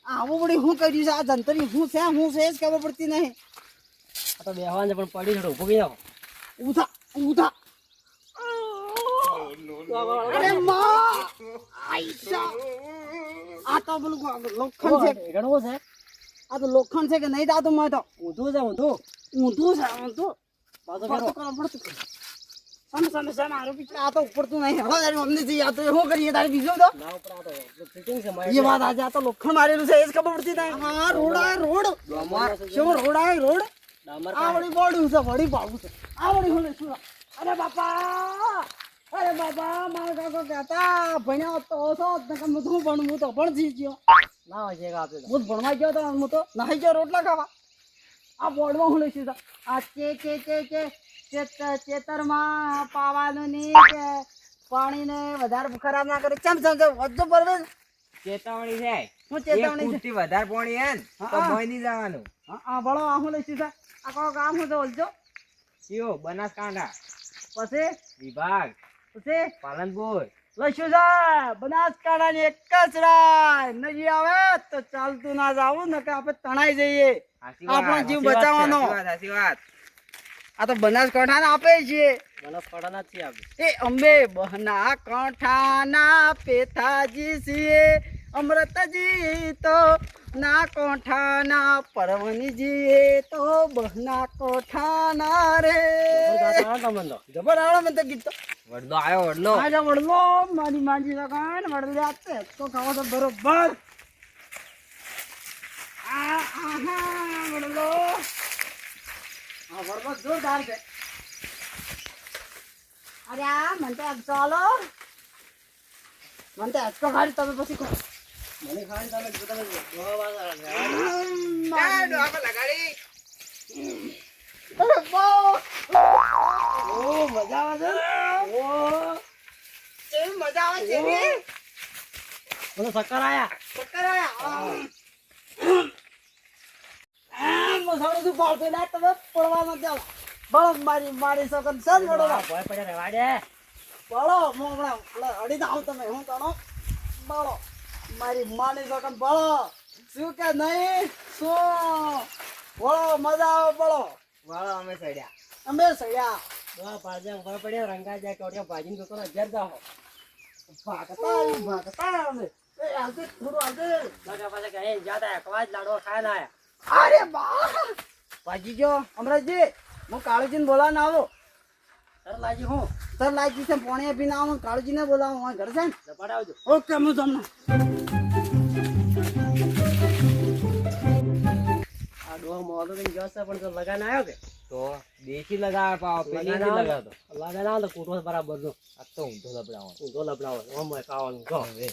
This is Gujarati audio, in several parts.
આવું બધી હું કર્યું છે આ જંતરી હું છે જ ખબર પડતી નહીં. આ તો બેહવાને પણ પડી છે ઉભો ગઈ જાવ. ઉઠા અરે માં આઈસા આ તો પેલું લોખંડ છે. ઘણું છે આ તો લોખંડ છે કે નહીં દાદો માં તો ઊંધું છે ઊંધું. ઊંધું છે ઊંધું. પાછો પડતું કરો પડતું કરો. સામે મારું પીછે આ તો ઉપડતું નહીં. હવે તારી મમ્મી થી આ તો શું કરીએ તારે બીજું તો ના ઉપર આ તો ફિટિંગ છે એ વાત આજે આ તો લોખંડ મારેલું છે એ જ ખબર પડતી નહીં. હા રોડ આવે રોડ શું રોડ આવે રોડ ડામર આ વળી બોડું છે વળી પાડું છે આ વળી હું શું અરે બાપા મારા કાકો કહેતા ભણ્યા તો છો ને કે હું ભણું હું તો ભણજી ગયો ના હોય છે આપે હું ભણવા ગયો તો હું તો નાહી ગયો રોટલા ખાવા. આ બોર્ડમાં હું લઈશું આ ચેતરમાં પાવાનું નહીં કે પાણીને વધારે ખરાબ ના કરે ચમ વધુ પડે ચેતવણી છે. હું ચેતવણી છે ફૂટથી વધારે પાણી હે ને તો ભોય નહીં જવાનું. હા ભણો આ હું લઈશું આ કોઈ કામ હું તો બોલજો કયો? બનાસકાંઠા પછી વિભાગ પછી પાલનપુર. લઈશું સાહેબ બનાસકાંઠાની એક જ રાય નજી આવે તો ચાલતું ના જાવું ને કે આપણે તણાઈ જઈએ. આપણો જીવ બચાવવાનો. સાચી વાત. આ તો બનાસકાંઠા આપે છે બનાસકાંઠાના જ છીએ આપણે. એ અમે બનાસકાંઠાના પેથાજી છીએ અમૃતજી તો ના કોઠાના પરવનીજી તો બનાસકાંઠાના રે જબર આવડે મને તો ગીત તો વડલો આવ્યો વડલો. આજે વડલો મારી માંજી લગાન વડલો આપે તો ખાવા તો બરોબર. વડલો હા વડલો જોરદાર છે. અરે આ મને તો ચાલો મને તો એચકો ખાલી તમે પછી ખો મને ખાલી તમે લગાડી. અરે બો ઓ મજા આવે છે. ઓ કેવી મજા આવે છે ને મને ચક્કર આયા. ચક્કર આયા. મસાલો શું પાડતો ના તમે પડવા ન જાવ. બળો મારી સકન સર વડો ભય પડે રહેવા દે. બળો હું હમણાં અડી દાવ તમે હું તણો બળો મારી માની સકન બળો શું કે નહીં શું બળો મજા આવે બળો વાળો અમે ચડ્યા. અમે સડ્યા પાડે ભય પડે રંગા જાય કોટિયા ભાજીને દુકાન 1000 જાઓ. ભાગતા અમે એ આલતે થોડું આલતે લગા પાછા કહે જાતા એકવા જ લાડવા ખાય ના આયા. અરે બા ભાજી જો અમરાજી હું કાળુજીને બોલાવને આવો સર લાજી હું સર લાગી છે પોણી પીને આવું કાળુજીને બોલાવો અમારા ઘર છે ને ઝપાટ આવજો. ઓકે હું તમને આ ડોહ મોડો તો ગયો છે પણ તો લગાન આવ્યો કે તો દેશી લગાવે પાવ પેલી લગાન નથી આવે લગાવતો. લગાન આવે તો કૂટો બરાબર નો આ તો ઊંધો લપડાવો. ઊંધો લપડાવો ઓમ ખાવાનું જો હવે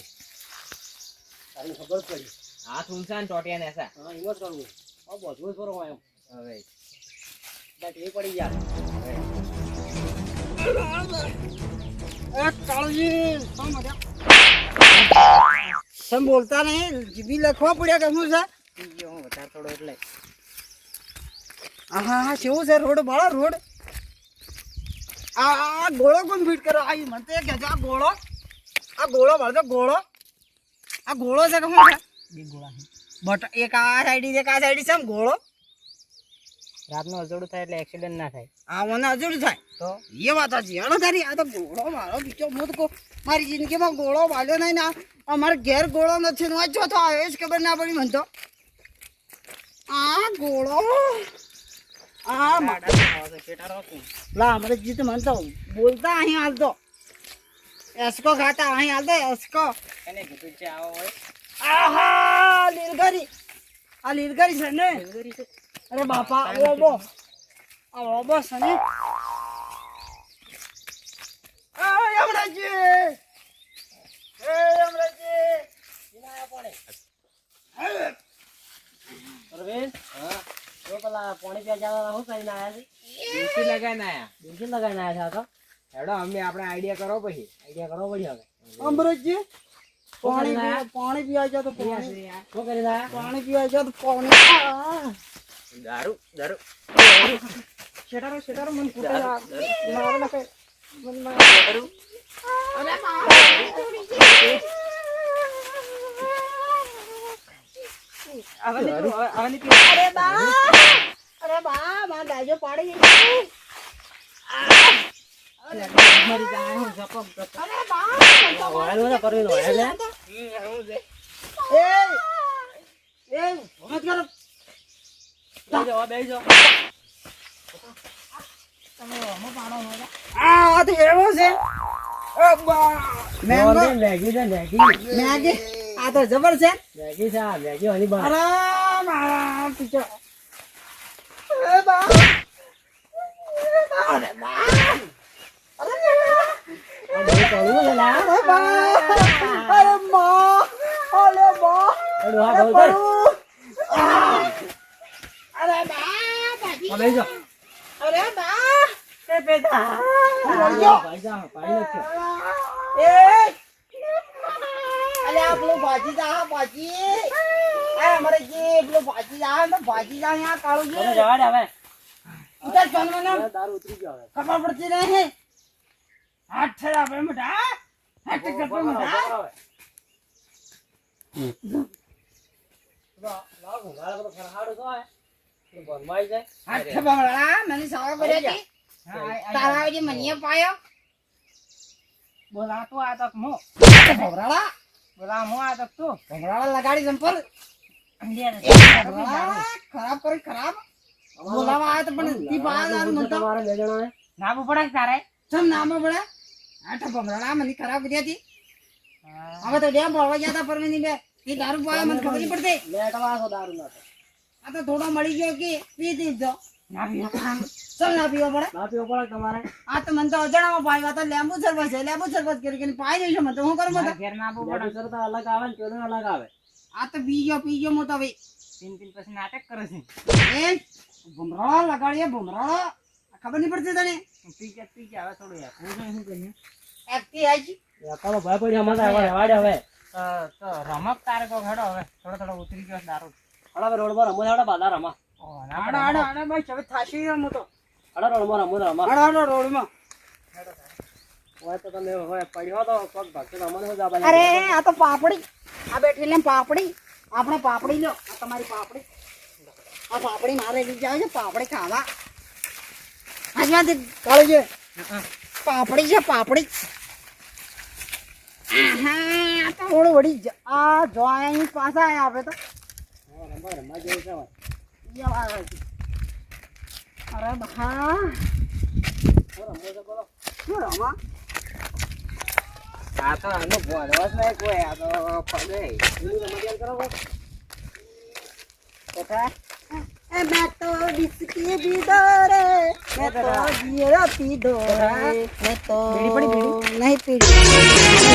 તારી ખબર પડી. હાથ ઊંચા ને ટોટિયા ને એસા. હા એમ જ કરવું. આ બધું જ કરો એમ હવે બટ એ પડી ગયા. એ કાળુજી શું મજા સમ બોલતા નહીં જીભી લખવા પડ્યા કે શું છે બીજો હું વધારે થોડો એટલે હા કેવું છે રોડ બાળા રોડ આ ગોળો કોણ ફીટ કરો આ મને તો કે છે આ ગોળો ભરતો ગોળો આ ગોળો છે કે શું છે બે ગોળા બટ એક આ સાઈડ એક આ સાઈડ છે એમ ગોળો રાતનું અજોડું થાય એટલે એક્સિડન્ટ ના થાય. આ મને અજૂર થાય તો એ વાત હતી હેડો તારી આ તો ગોળો મારો બીજો હું તો મારી જિંદગીમાં ગોળો વાલ્યો નહીં ને અમારે ઘેર ગોળો નથી ને જો તો આવે જ ખબર ના પડી મને તો આ ગોળો આ લા અમારે જીત મને તો બોલતા અહીં હાલતો એસકો ખાતા અહીં હાલતો એસકો એને કીધું છે આવો હોય. આહા લીલગરી આ લીલગરી છે ને અરે બાપા ઓબો આ ઓબો છે ને યમરાજી વિનાયા પોણે અરવિંદ હા જો પેલા પોણી પીવા જવા હું કરીને આયા છે. દેશી લગાવીને આયા. દિલથી લગાઈને આયા છે આ તો. હેડો અમે આપણે આઈડિયા કરો પછી. આઈડિયા કરો પડી હવે. અમૃતજી પાણી પીવા જાવ તો પાણી શું કરીને આયા? પાણી પીવા જાવ તો પાણી દારૂ દારૂ શેટારો મને કૂટે મારે લખે અરે બા મારા દાજો પાડી ગઈ. અરે બા વાળો ને કરવી નો હે ને એ મત કરો. બેસી જાઓ આ તો એવો છે. મેંગો મેગી છે મેગી મેગી આ તો જબર છે. મેગી છે આ મેગી વાળી બા અરે મારા પીછો. એ બા અરે બા કળું છે લા અરે બા અરે માં અરે બા અડો હા બોલ કર અરે બા બાજી બેસી જાઓ અરે બા એ બેટા ભાઈ જા ભાઈ નથી એ અલે આ પેલો ભાજી જા ભાજી આ અમારે જે પેલો ભાજી જા ને ભાજી જા અહીંયા કાળું તમે છે જવા દે હવે ઉધર જન્મનો દારૂ ઉતરી ગયો હવે ખબર પડતી નહીં હાથ ઠેડા બે મોટા હાથ કપે મોટા લાગુ ગાળ બધો ફરહાડો તો હે બનવાઈ જાય હાથ બમડા મને સાવ કર્યા છે તારા જે મનિય પાયો બોલા તું આ તક મો ભમરાળા બોલા મો આ તક તું ભમરાળા લગાડી સંપલ ખરાબ કરી ખરાબ બોલાવા આયા તો પણ તી બાર મન તો તમારે બે જણા હે નાબુ પડે તારે સમ નામ પડે આઠ ભમરાળા મને ખરાબ કર્યા હતી હવે તો ડેમ ભરવા ગયા હતા પરમેની બે એ દારૂ પાયા મને ખબર નહીં પડતી લેટવા છો દારૂ ના આ તો થોડો મળી ગયો કે પી દીધો ના પીવો સમ ના પીવો પડે ના પીવો પડે તમારે આ તો મને તો અજાણામાં પાયો આ તો લેંબુ સરબત છે લેંબુ સરબત કરી પાઈ દઈશું મને તો હું કરું મારા મને ઘેર નાબુ બે પડે કરતા અલગ આવે ને પેલો અલગ આવે આ તો પી ગયો મો તો હવે પીન પીન પછી નાટક કરે છે એ ભમરાળા લગાડીએ ભમરાળા ખબર નહીં પડતી તને પી ગયા હવે થોડું યાર હું શું કહ્યું એકથી આજી એકાનો ભય પડી અમારે વાડે હવે તો રમક તારે કોક હેડો હવે થોડો થોડો ઉતરી ગયો છે દારૂ હડા રોડ પર રમો હડા બાદા રમા ઓ ના આડા આડા આડા ભાઈ હવે થાશી ગયો મો તો હડા રોડ માં રમો રમા આડા આડા રોડમાં હોય તો તમે હોય પડ્યો તો પગ ભાગતો રમો ને જા અરે આ તો પાપડી આ બેઠી લે પાપડી આપણે પાપડી લો આ તમારી પાપડી આ પાપડી મારે લઈ જાવ છે પાપડી ખાવા આજમાંથી કાળી છે પાપડી છે પાપડી આહા તો ઓળ વળી જ આ જોઈ પાછા આયા આપણે તો રમવા રમવા જેવું છે હવે. યા વાળા છે. અરે બહા રમો તો બોલો શું રમા આ તો આનો ભોળવા જ નહીં કોઈ આ તો પગે એનું રમત કરો બસ. કોઠા એ મેં તો બિસ્કી પીધો રે મેં તો જીરો પીધો રે મેં તો બીડી પડી, બીડી? નહીં પીડી